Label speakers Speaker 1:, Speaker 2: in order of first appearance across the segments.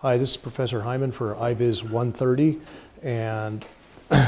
Speaker 1: Hi, this is Professor Hyman for IBUS130, and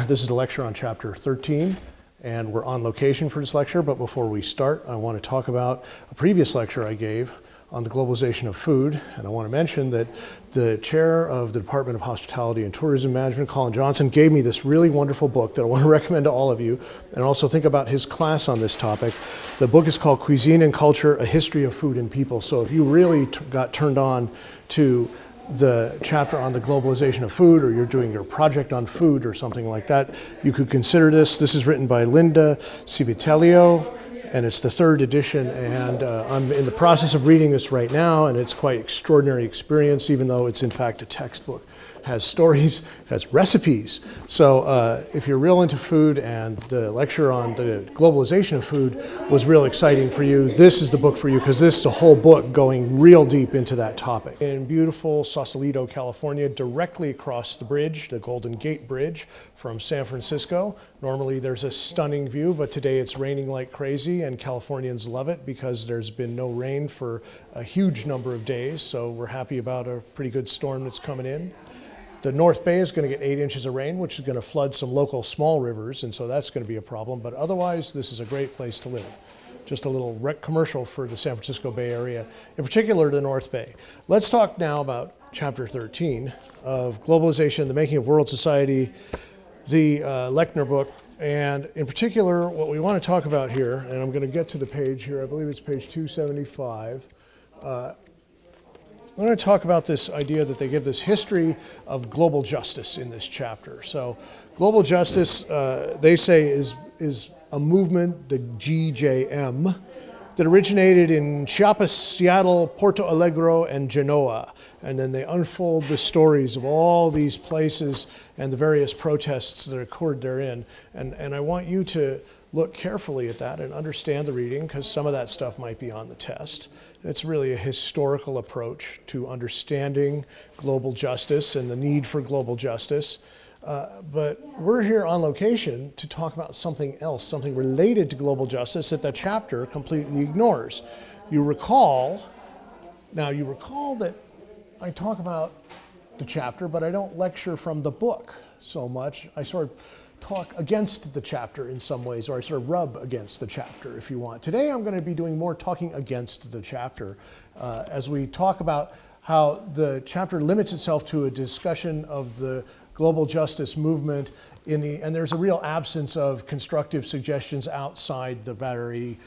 Speaker 1: this is a lecture on Chapter 13, and we're on location for this lecture, but before we start, I want to talk about a previous lecture I gave on the globalization of food, and I want to mention that the chair of the Department of Hospitality and Tourism Management, Colin Johnson, gave me this really wonderful book that I want to recommend to all of you, and also think about his class on this topic. The book is called Cuisine and Culture, A History of Food and People. So if you really got turned on to the chapter on the globalization of food, or you're doing your project on food or something like that, you could consider this. This is written by Linda Civitelio, and it's the 3rd edition, and I'm in the process of reading this right now, and it's quite extraordinary experience, even though it's in fact a textbook. It has stories, it has recipes. So if you're real into food and the lecture on the globalization of food was real exciting for you, this is the book for you, because this is a whole book going real deep into that topic. In beautiful Sausalito, California, directly across the bridge, the Golden Gate Bridge from San Francisco. Normally there's a stunning view, but today it's raining like crazy, and Californians love it because there's been no rain for a huge number of days, so we're happy about a pretty good storm that's coming in. The North Bay is going to get 8 inches of rain, which is going to flood some local small rivers, and so that's going to be a problem, but otherwise this is a great place to live. Just a little commercial for the San Francisco Bay Area, in particular the North Bay. Let's talk now about Chapter 13 of Globalization, the Making of World Society, the Lechner book, and in particular what we want to talk about here, and I'm going to get to the page here, I believe it's page 275. I'm going to talk about this idea that they give this history of global justice in this chapter. So global justice, they say, is a movement, the GJM, that originated in Chiapas, Seattle, Porto Alegre, and Genoa. And then they unfold the stories of all these places and the various protests that occurred therein. And I want you to look carefully at that and understand the reading, because some of that stuff might be on the test. It's really a historical approach to understanding global justice and the need for global justice. But we're here on location to talk about something else, something related to global justice that the chapter completely ignores. You recall that I talk about the chapter, but I don't lecture from the book so much. I sort of talk against the chapter in some ways, or I sort of rub against the chapter, if you want. Today I'm going to be doing more talking against the chapter as we talk about how the chapter limits itself to a discussion of the global justice movement and there's a real absence of constructive suggestions outside the very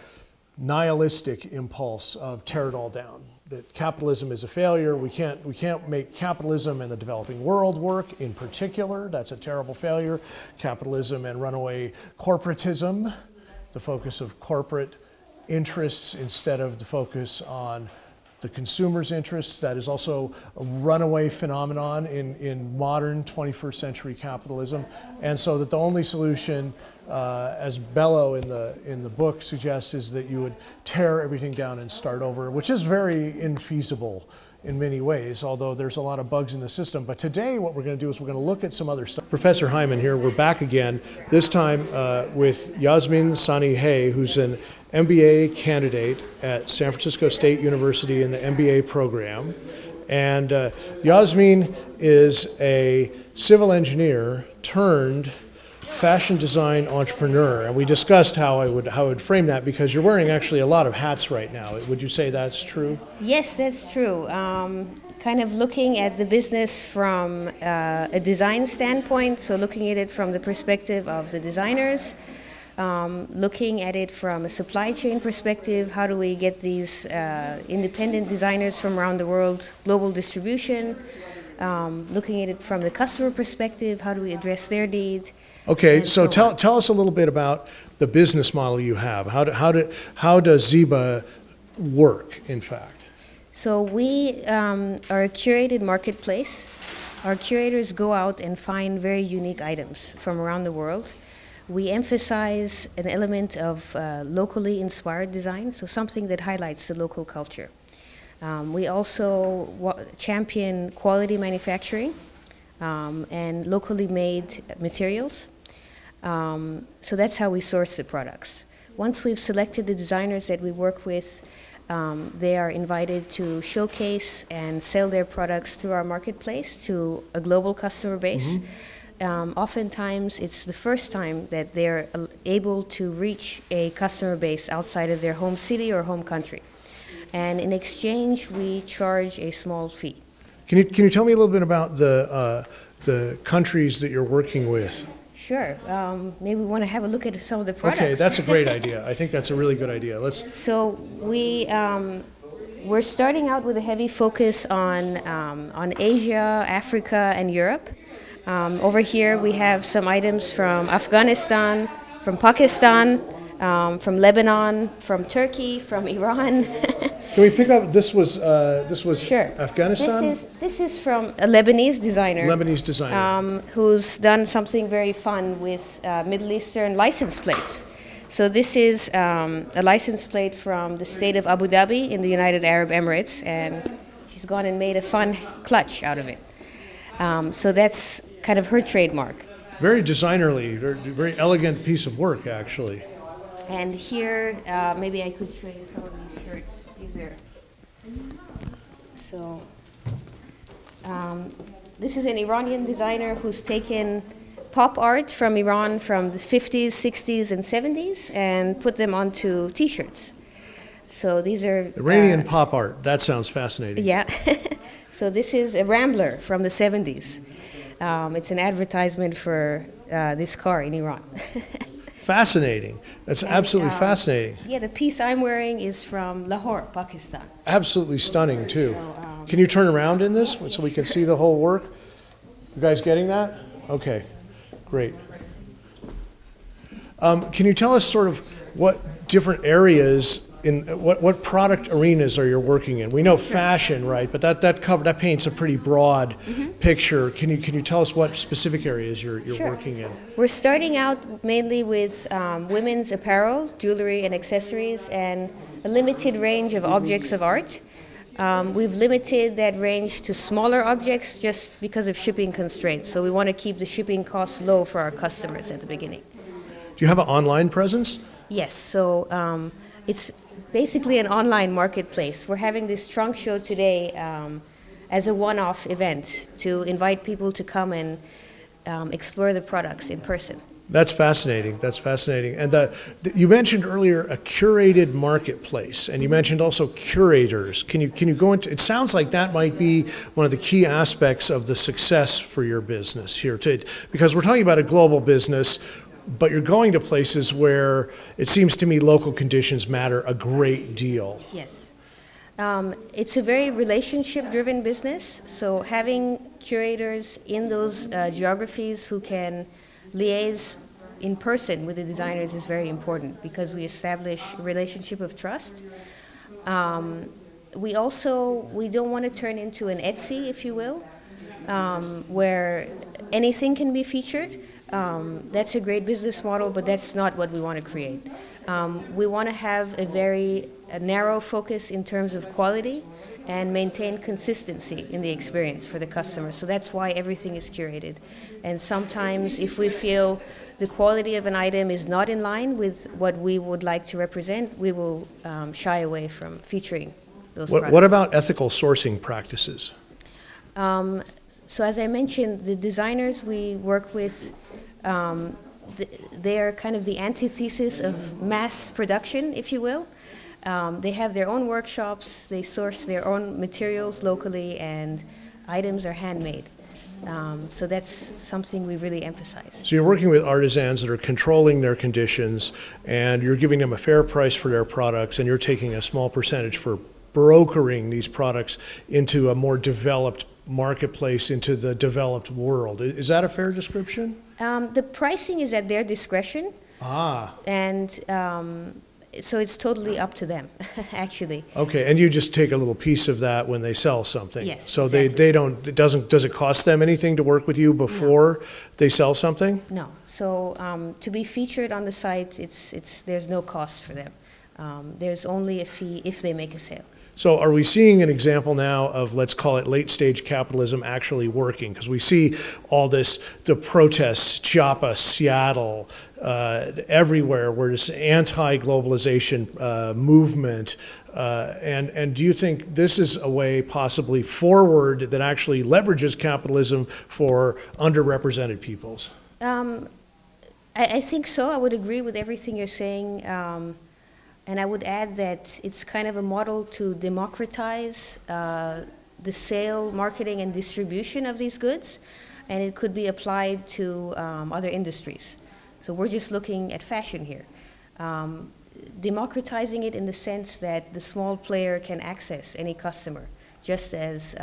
Speaker 1: nihilistic impulse of tear it all down. That capitalism is a failure. We can't make capitalism and the developing world work in particular. That's a terrible failure. Capitalism and runaway corporatism, the focus of corporate interests instead of the focus on the consumer's interests. That is also a runaway phenomenon in modern 21st century capitalism. And so that the only solution, as Bello in the book suggests, is that you would tear everything down and start over, which is very infeasible in many ways, although there's a lot of bugs in the system. But today what we're going to do is we're going to look at some other stuff. Professor Hyman here, we're back again, this time with Yasmin Sani-Hay, who's an MBA candidate at San Francisco State University in the MBA program. And Yasmin is a civil engineer turned fashion design entrepreneur. And we discussed how I would frame that, because you're wearing actually a lot of hats right now. Would you say that's true?
Speaker 2: Yes, that's true. Kind of looking at the business from a design standpoint, so looking at it from the perspective of the designers, looking at it from a supply chain perspective, how do we get these independent designers from around the world global distribution, looking at it from the customer perspective, how do we address their needs.
Speaker 1: Okay, so tell us a little bit about the business model you have. How does Ziba work, in fact?
Speaker 2: So we are a curated marketplace. Our curators go out and find very unique items from around the world. We emphasize an element of locally inspired design, so something that highlights the local culture. We also champion quality manufacturing and locally made materials. So that's how we source the products. Once we've selected the designers that we work with, They are invited to showcase and sell their products through our marketplace to a global customer base. Oftentimes, it's the first time that they're able to reach a customer base outside of their home city or home country. And in exchange, we charge a small fee.
Speaker 1: Can you tell me a little bit about the countries that you're working with?
Speaker 2: Sure. Maybe we want to have a look at some of the products.
Speaker 1: Okay, that's a great idea. I think that's a really good idea. Let's.
Speaker 2: So we're starting out with a heavy focus on Asia, Africa, and Europe. Over here we have some items from Afghanistan, from Pakistan, from Lebanon, from Turkey, from Iran.
Speaker 1: Can we pick up? This was
Speaker 2: Sure.
Speaker 1: Afghanistan.
Speaker 2: This is from a Lebanese designer.
Speaker 1: Lebanese designer.
Speaker 2: Who's done something very fun with Middle Eastern license plates. So this is a license plate from the state of Abu Dhabi in the United Arab Emirates, and she's gone and made a fun clutch out of it. So that's kind of her trademark.
Speaker 1: Very designerly, very elegant piece of work, actually.
Speaker 2: And here, maybe I could show you some of these shirts. These are so. This is an Iranian designer who's taken pop art from Iran from the 50s, 60s, and 70s and put them onto T-shirts. So these are
Speaker 1: Iranian pop art. That sounds fascinating.
Speaker 2: Yeah. So this is a Rambler from the 70s. It's an advertisement for this car in Iran.
Speaker 1: Fascinating. That's absolutely fascinating.
Speaker 2: Yeah, the piece I'm wearing is from Lahore, Pakistan.
Speaker 1: Absolutely stunning, too. Can you turn around in this so we can see the whole work? You guys getting that? Okay, great. Can you tell us sort of what different areas in what product arenas are you working in? We know fashion, right? But that paints a pretty broad picture. Can you tell us what specific areas you're working in?
Speaker 2: We're starting out mainly with women's apparel, jewelry, and accessories, and a limited range of objects of art. We've limited that range to smaller objects just because of shipping constraints. So we want to keep the shipping costs low for our customers at the beginning.
Speaker 1: Do you have an online presence?
Speaker 2: Yes. So it's basically an online marketplace. We're having this trunk show today as a one-off event to invite people to come and explore the products in person.
Speaker 1: That's fascinating. That's fascinating. And you mentioned earlier a curated marketplace, and you mentioned also curators. Can you go into? It sounds like that might be one of the key aspects of the success for your business here, because we're talking about a global business. But you're going to places where it seems to me local conditions matter a great deal.
Speaker 2: Yes. It's a very relationship-driven business, so having curators in those geographies who can liaise in person with the designers is very important because we establish a relationship of trust. We don't want to turn into an Etsy, if you will, where anything can be featured. That's a great business model, but that's not what we want to create. We want to have a narrow focus in terms of quality and maintain consistency in the experience for the customer. So that's why everything is curated. And sometimes if we feel the quality of an item is not in line with what we would like to represent, we will shy away from featuring those products.
Speaker 1: What about ethical sourcing practices?
Speaker 2: So as I mentioned, the designers we work with, they're kind of the antithesis of mass production, if you will. They have their own workshops, they source their own materials locally, and items are handmade. So that's something we really emphasize.
Speaker 1: So you're working with artisans that are controlling their conditions, and you're giving them a fair price for their products, and you're taking a small percentage for brokering these products into a more developed marketplace, into the developed world. Is that a fair description?
Speaker 2: The pricing is at their discretion. And so it's totally up to them, actually.
Speaker 1: Okay, and you just take a little piece of that when they sell something.
Speaker 2: Yes.
Speaker 1: So
Speaker 2: exactly.
Speaker 1: they don't. Does it cost them anything to work with you before they sell something?
Speaker 2: No. So to be featured on the site, there's no cost for them. There's only a fee if they make a sale.
Speaker 1: So are we seeing an example now of, let's call it late stage capitalism, actually working? Because we see all this, the protests, Chiapas, Seattle, everywhere, where this anti-globalization movement. And do you think this is a way possibly forward that actually leverages capitalism for underrepresented peoples?
Speaker 2: I think so. I would agree with everything you're saying. And I would add that it's kind of a model to democratize the sale, marketing, and distribution of these goods. And it could be applied to other industries. So we're just looking at fashion here. Democratizing it in the sense that the small player can access any customer, just as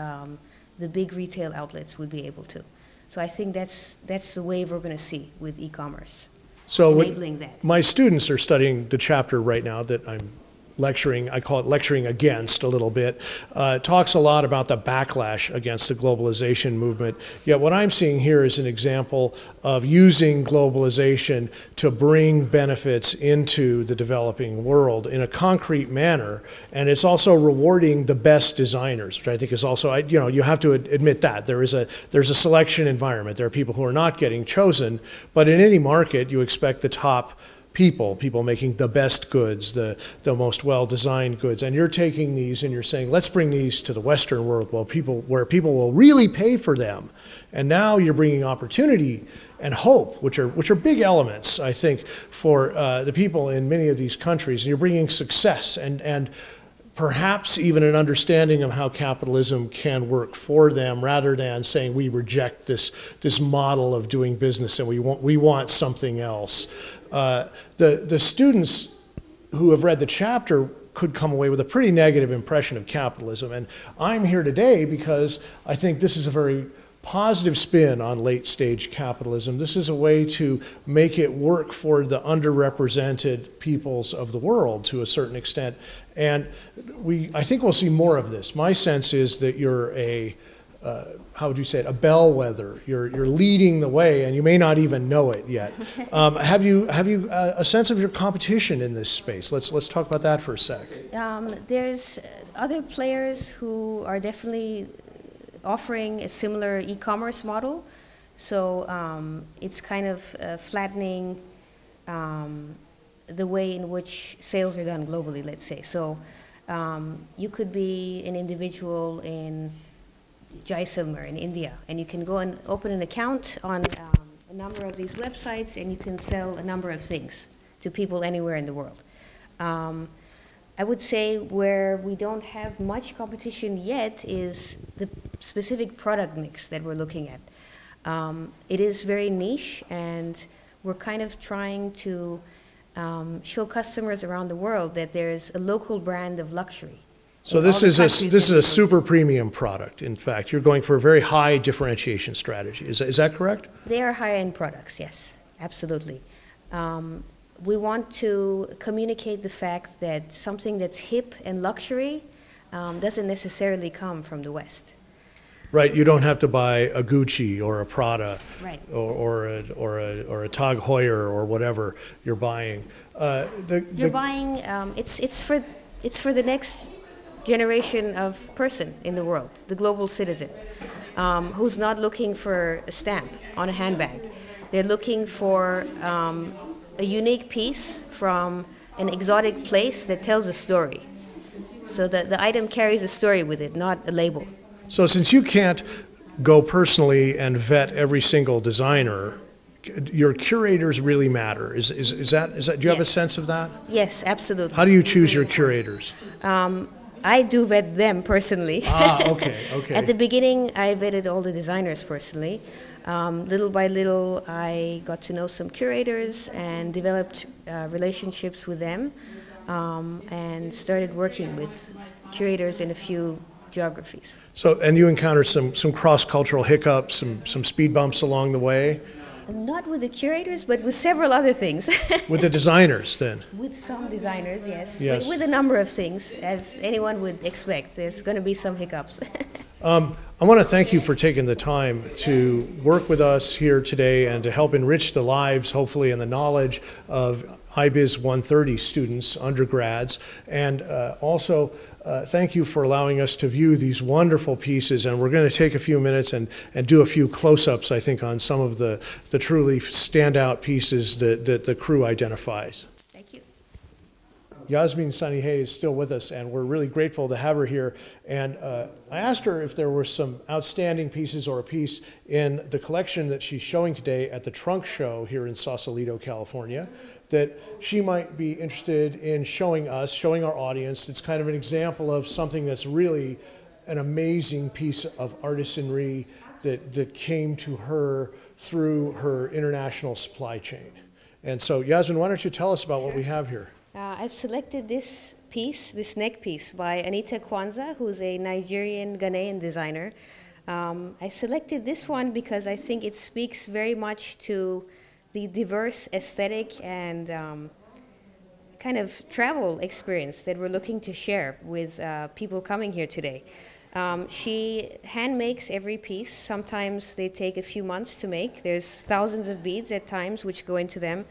Speaker 2: the big retail outlets would be able to. So I think that's the wave we're going to see with e-commerce.
Speaker 1: So
Speaker 2: enabling that.
Speaker 1: My students are studying the chapter right now that I'm lecturing, I call it lecturing against a little bit. It talks a lot about the backlash against the globalization movement. Yet what I'm seeing here is an example of using globalization to bring benefits into the developing world in a concrete manner. And it's also rewarding the best designers, which I think is also, you have to admit that. there's a selection environment. There are people who are not getting chosen, but in any market, you expect the top people making the best goods, the most well-designed goods, and you're taking these and you're saying, let's bring these to the Western world where people will really pay for them. And now you're bringing opportunity and hope, which are big elements, I think, for the people in many of these countries. And you're bringing success and perhaps even an understanding of how capitalism can work for them, rather than saying we reject this model of doing business and we want something else. The students who have read the chapter could come away with a pretty negative impression of capitalism. And I'm here today because I think this is a very positive spin on late stage capitalism. This is a way to make it work for the underrepresented peoples of the world to a certain extent. And I think we'll see more of this. My sense is that you're how would you say it, a bellwether. You're leading the way, and you may not even know it yet. Have you a sense of your competition in this space? Let's talk about that for a sec.
Speaker 2: There's other players who are definitely offering a similar e-commerce model. So it's kind of flattening the way in which sales are done globally, let's say. So you could be an individual in Jaisalmer in India, and you can go and open an account on a number of these websites, and you can sell a number of things to people anywhere in the world. I would say where we don't have much competition yet is the specific product mix that we're looking at. It is very niche, and we're kind of trying to show customers around the world that there's a local brand of luxury.
Speaker 1: So this is a super premium product. In fact, you're going for a very high differentiation strategy. Is that correct?
Speaker 2: They are high-end products, yes, absolutely. We want to communicate the fact that something that's hip and luxury doesn't necessarily come from the West.
Speaker 1: Right. You don't have to buy a Gucci or a Prada,
Speaker 2: right,
Speaker 1: or a Tag Heuer or whatever you're buying.
Speaker 2: You're buying. It's for the next generation of person in the world, the global citizen, who's not looking for a stamp on a handbag. They're looking for a unique piece from an exotic place that tells a story. So that the item carries a story with it, not a label.
Speaker 1: So since you can't go personally and vet every single designer, your curators really matter. Is that, do you have a sense of that?
Speaker 2: Yes, absolutely.
Speaker 1: How do you choose your curators?
Speaker 2: I do vet them personally.
Speaker 1: Okay.
Speaker 2: At the beginning, I vetted all the designers personally. Little by little, I got to know some curators and developed relationships with them, and started working with curators in a few geographies.
Speaker 1: So, and you encountered some cross-cultural hiccups, some speed bumps along the way?
Speaker 2: Not with the curators, but with several other things.
Speaker 1: With the designers, then?
Speaker 2: With some designers, yes.
Speaker 1: Yes.
Speaker 2: With a number of things, as anyone would expect. There's going to be some hiccups.
Speaker 1: I want to thank you for taking the time to work with us here today and to help enrich the lives, hopefully, and the knowledge of IBUS130 students, undergrads, and also thank you for allowing us to view these wonderful pieces, and we're going to take a few minutes and do a few close-ups, I think, on some of the truly standout pieces that the crew identifies.
Speaker 2: Thank you.
Speaker 1: Yasmin Sanihé is still with us, and we're really grateful to have her here. And I asked her if there were some outstanding pieces or a piece in the collection that she's showing today at the Trunk Show here in Sausalito, California, that she might be interested in showing us, showing our audience. It's kind of an example of something that's really an amazing piece of artisanry that came to her through her international supply chain. And so, Yasmin, why don't you tell us about what we have here?
Speaker 2: I've selected this piece, this neck piece, by Anita Kwanzaa, who's a Nigerian Ghanaian designer. I selected this one because I think it speaks very much to the diverse aesthetic and kind of travel experience that we're looking to share with people coming here today. She hand makes every piece. Sometimes they take a few months to make. There's thousands of beads at times which go into them.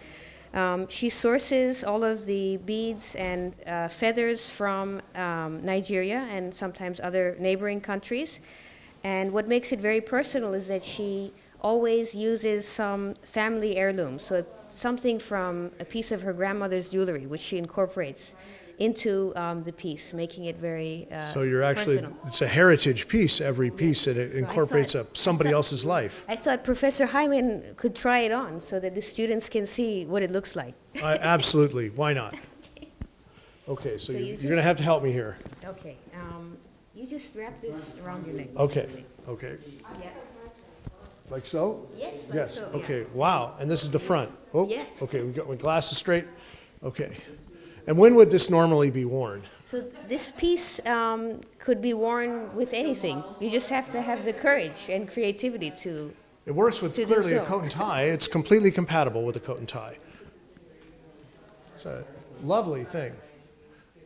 Speaker 2: She sources all of the beads and feathers from Nigeria and sometimes other neighboring countries. And what makes it very personal is that she always uses some family heirloom, so something from a piece of her grandmother's jewelry, which she incorporates into the piece, making it very
Speaker 1: So you're actually,
Speaker 2: personal.
Speaker 1: it's a heritage piece, every piece, and it
Speaker 2: So
Speaker 1: incorporates somebody else's life.
Speaker 2: I thought Professor Hyman could try it on so that the students can see what it looks like.
Speaker 1: Absolutely, why not? Okay, so you're going to have to help me here.
Speaker 2: Okay, you just wrap this around your neck.
Speaker 1: Okay, okay.
Speaker 2: Yeah.
Speaker 1: Like so?
Speaker 2: Yes, like
Speaker 1: Yes,
Speaker 2: so, yeah.
Speaker 1: okay, wow, and this is the front. Oh,
Speaker 2: Yeah.
Speaker 1: okay, we got my glasses straight. Okay. And when would this normally be worn?
Speaker 2: So this piece could be worn with anything. You just have to have the courage and creativity to.
Speaker 1: It works with
Speaker 2: To do
Speaker 1: clearly a
Speaker 2: so.
Speaker 1: coat and tie. It's completely compatible with a coat and tie. It's a lovely thing.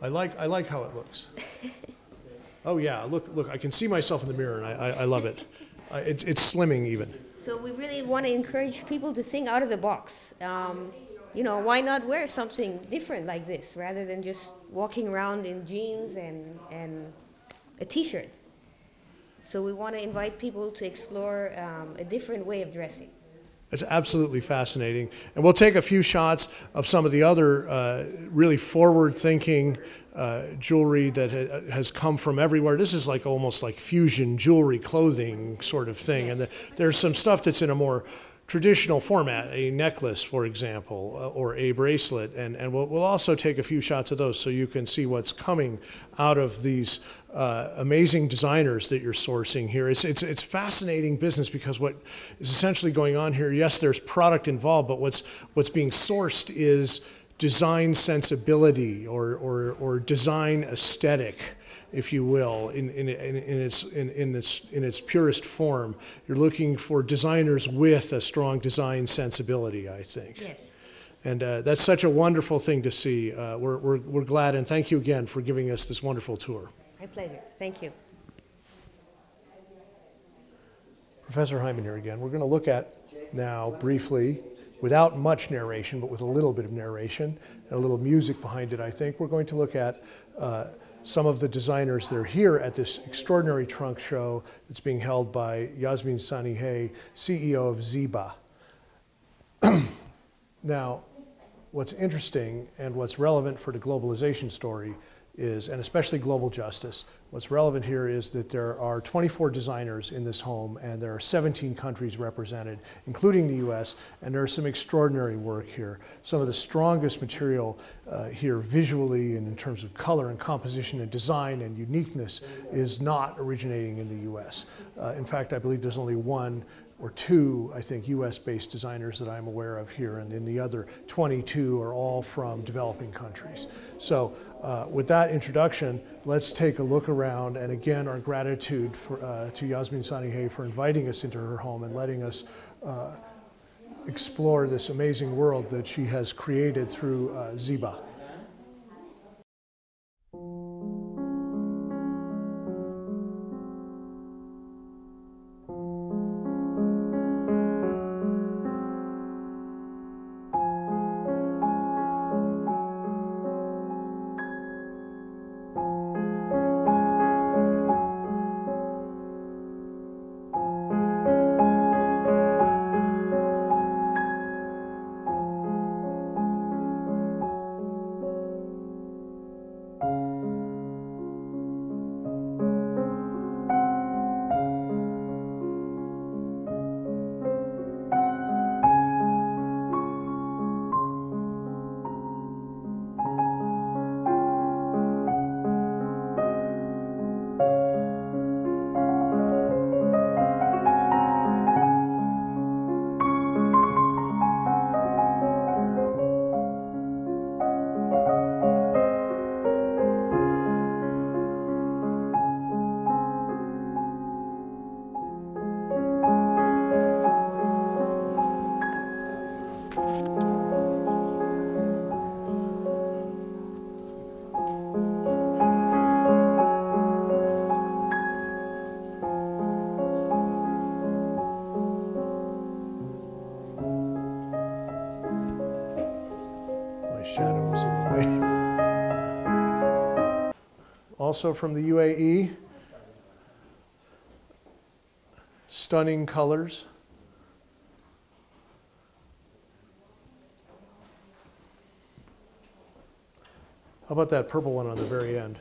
Speaker 1: I like how it looks. Oh yeah, look, I can see myself in the mirror and I love it. It's slimming even.
Speaker 2: So we really want to encourage people to think out of the box. You know, why not wear something different like this rather than just walking around in jeans and a t-shirt? So we want to invite people to explore a different way of dressing.
Speaker 1: It's absolutely fascinating. And we'll take a few shots of some of the other really forward-thinking jewelry that has come from everywhere. This is like almost like fusion jewelry, clothing sort of thing.
Speaker 2: Yes.
Speaker 1: And there's some stuff that's in a more traditional format, a necklace, for example, or a bracelet. And we'll also take a few shots of those so you can see what's coming out of these amazing designers that you're sourcing here. It's fascinating business because what is essentially going on here, yes, there's product involved, but what's being sourced is design sensibility or design aesthetic, if you will, in its purest form. You're looking for designers with a strong design sensibility, I think.
Speaker 2: Yes.
Speaker 1: And that's such a wonderful thing to see. We're glad, and thank you again for giving us this wonderful tour.
Speaker 2: My pleasure. Thank you.
Speaker 1: Professor Hyman here again. We're going to look at now briefly, without much narration, but with a little bit of narration and a little music behind it, I think, we're going to look at some of the designers that are here at this extraordinary trunk show that's being held by Yasmin Sanihé, CEO of Ziba. Now, what's interesting and what's relevant for the globalization story is, and especially global justice, what's relevant here is that there are 24 designers in this home and there are 17 countries represented, including the US, and there's some extraordinary work here. Some of the strongest material here visually and in terms of color and composition and design and uniqueness is not originating in the US. In fact, I believe there's only one or two, I think, US-based designers that I'm aware of here, and then the other 22 are all from developing countries. So with that introduction, let's take a look around, and again, our gratitude to Yasmin Sanihé for inviting us into her home and letting us explore this amazing world that she has created through Ziba. shadow was in the way. Also from the UAE, stunning colors. How about that purple one on the very end?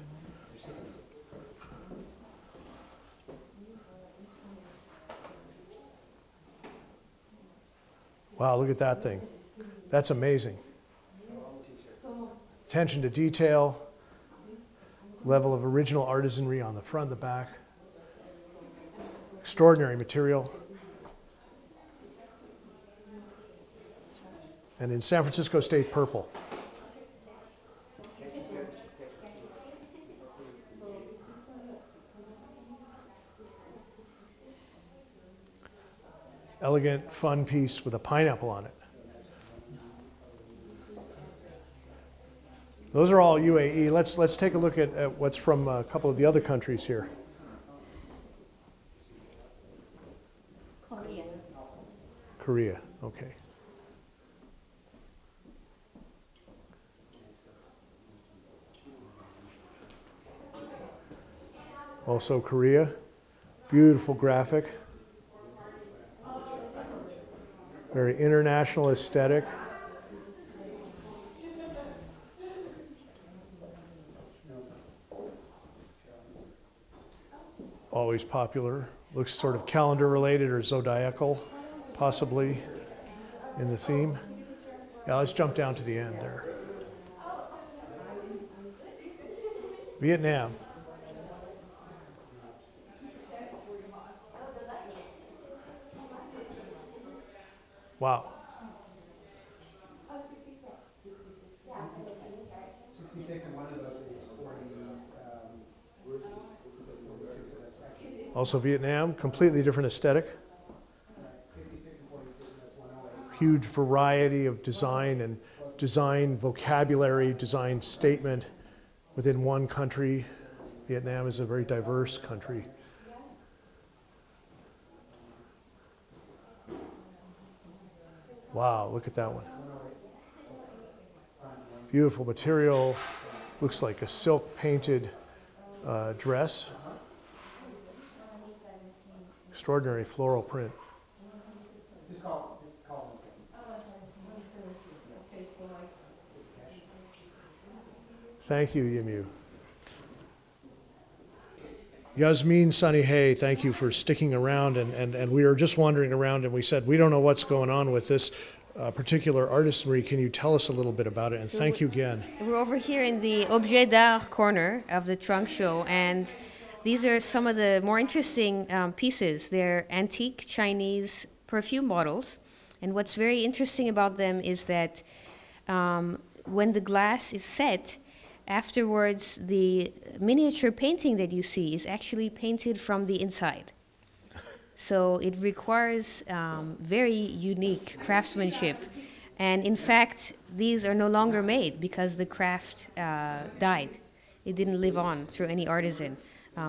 Speaker 1: Wow, look at that thing. That's amazing. Attention to detail, level of original artisanry on the front and the back. Extraordinary material. And in San Francisco State purple. Elegant, fun piece with a pineapple on it. Those are all UAE. Let's take a look at what's from a couple of the other countries here. Korea, okay. Also Korea, beautiful graphic. Very international aesthetic. Always popular. Looks sort of calendar related or zodiacal, possibly, in the theme. Yeah, let's jump down to the end there. Vietnam. Wow. Also Vietnam, completely different aesthetic. Huge variety of design and design vocabulary, design statement within one country. Vietnam is a very diverse country. Wow, look at that one. Beautiful material. Looks like a silk painted dress. Extraordinary floral print. Thank you, Yimu. Yasmin Sanihei, thank you for sticking around. And we were just wandering around and we said, we don't know what's going on with this particular artistry. Can you tell us a little bit about it? And so thank you again.
Speaker 2: We're over here in the Objet d'Art corner of the trunk show. And these are some of the more interesting pieces. They're antique Chinese perfume bottles. And what's very interesting about them is that when the glass is set, afterwards, the miniature painting that you see is actually painted from the inside. So it requires very unique craftsmanship. And in fact, these are no longer made because the craft died. It didn't live on through any artisan.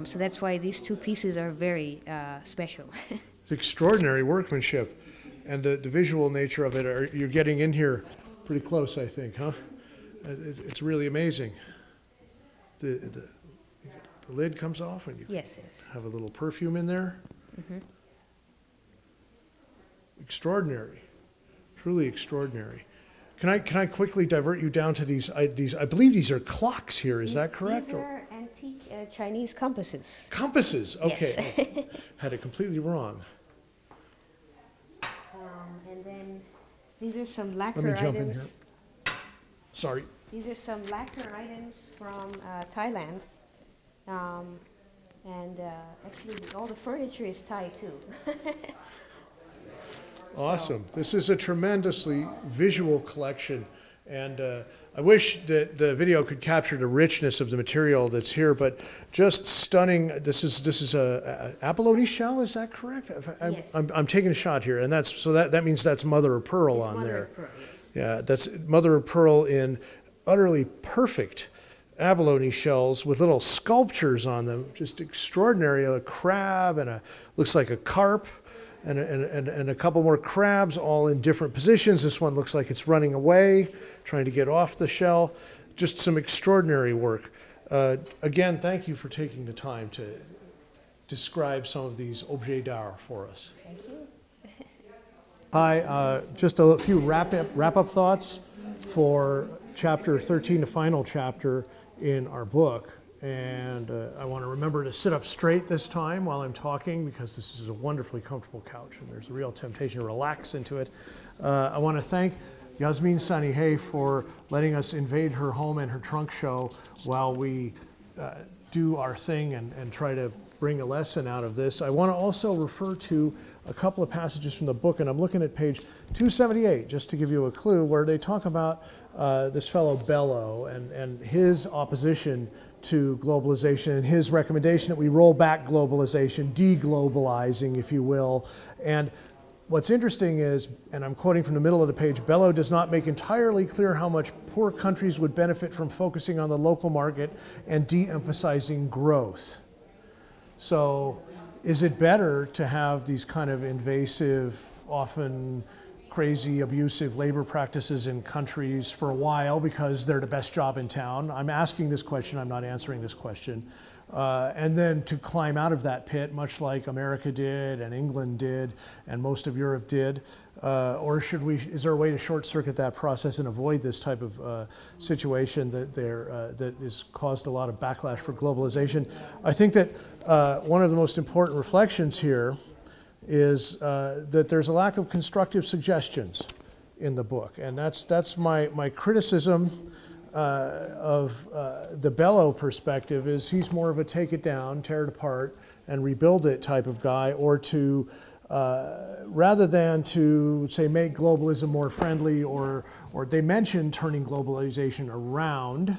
Speaker 2: So that's why these two pieces are very special.
Speaker 1: It's extraordinary workmanship. And the visual nature of it, you're getting in here pretty close, I think, huh? It's really amazing. The lid comes off and you have a little perfume in there. Mm-hmm. Extraordinary, truly extraordinary. Can I quickly divert you down to these? I believe these are clocks here. Is that correct?
Speaker 2: These are antique Chinese compasses.
Speaker 1: Compasses. Okay,
Speaker 2: yes.
Speaker 1: Oh, had it completely wrong.
Speaker 2: And then these are some lacquer
Speaker 1: Let me jump
Speaker 2: items.
Speaker 1: in here. Sorry.
Speaker 2: These are some lacquer items from Thailand. Actually, all the furniture is Thai too.
Speaker 1: Awesome. This is a tremendously visual collection. And I wish that the video could capture the richness of the material that's here, but just stunning. This is a abalone shell, is that correct?
Speaker 2: Yes.
Speaker 1: I'm taking a shot here, and that means that's mother of pearl on there.
Speaker 2: Of pearl, yes.
Speaker 1: Yeah, that's mother of pearl in utterly perfect abalone shells with little sculptures on them. Just extraordinary. A crab and looks like a carp and a couple more crabs, all in different positions. This one looks like it's running away, trying to get off the shell. Just some extraordinary work. Again, thank you for taking the time to describe some of these objets d'art for us.
Speaker 2: Thank you.
Speaker 1: Hi, just a few wrap-up thoughts for chapter 13, the final chapter in our book. And I want to remember to sit up straight this time while I'm talking, because this is a wonderfully comfortable couch and there's a real temptation to relax into it. I want to thank Yasmin Sanihay for letting us invade her home and her trunk show while we do our thing and try to bring a lesson out of this. I want to also refer to a couple of passages from the book, and I'm looking at page 278, just to give you a clue, where they talk about this fellow Bellow and his opposition to globalization and his recommendation that we roll back globalization, deglobalizing, if you will. And what's interesting is, and I'm quoting from the middle of the page, Bellow does not make entirely clear how much poor countries would benefit from focusing on the local market and de-emphasizing growth. So is it better to have these kind of invasive, often crazy, abusive labor practices in countries for a while because they're the best job in town? I'm asking this question, I'm not answering this question. And then to climb out of that pit, much like America did and England did and most of Europe did, or is there a way to short circuit that process and avoid this type of situation that has caused a lot of backlash for globalization? I think that one of the most important reflections here is that there's a lack of constructive suggestions in the book, and that's my criticism of the Bellow perspective. Is he's more of a take it down, tear it apart, and rebuild it type of guy, or to rather than to say make globalism more friendly, or they mention turning globalization around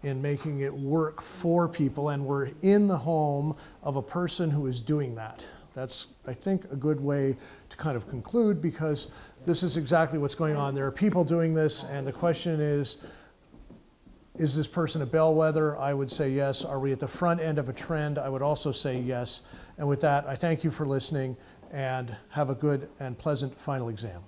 Speaker 1: in making it work for people, and we're in the home of a person who is doing that. That's, I think, a good way to kind of conclude, because this is exactly what's going on. There are people doing this, and the question is this person a bellwether? I would say yes. Are we at the front end of a trend? I would also say yes. And with that, I thank you for listening, and have a good and pleasant final exam.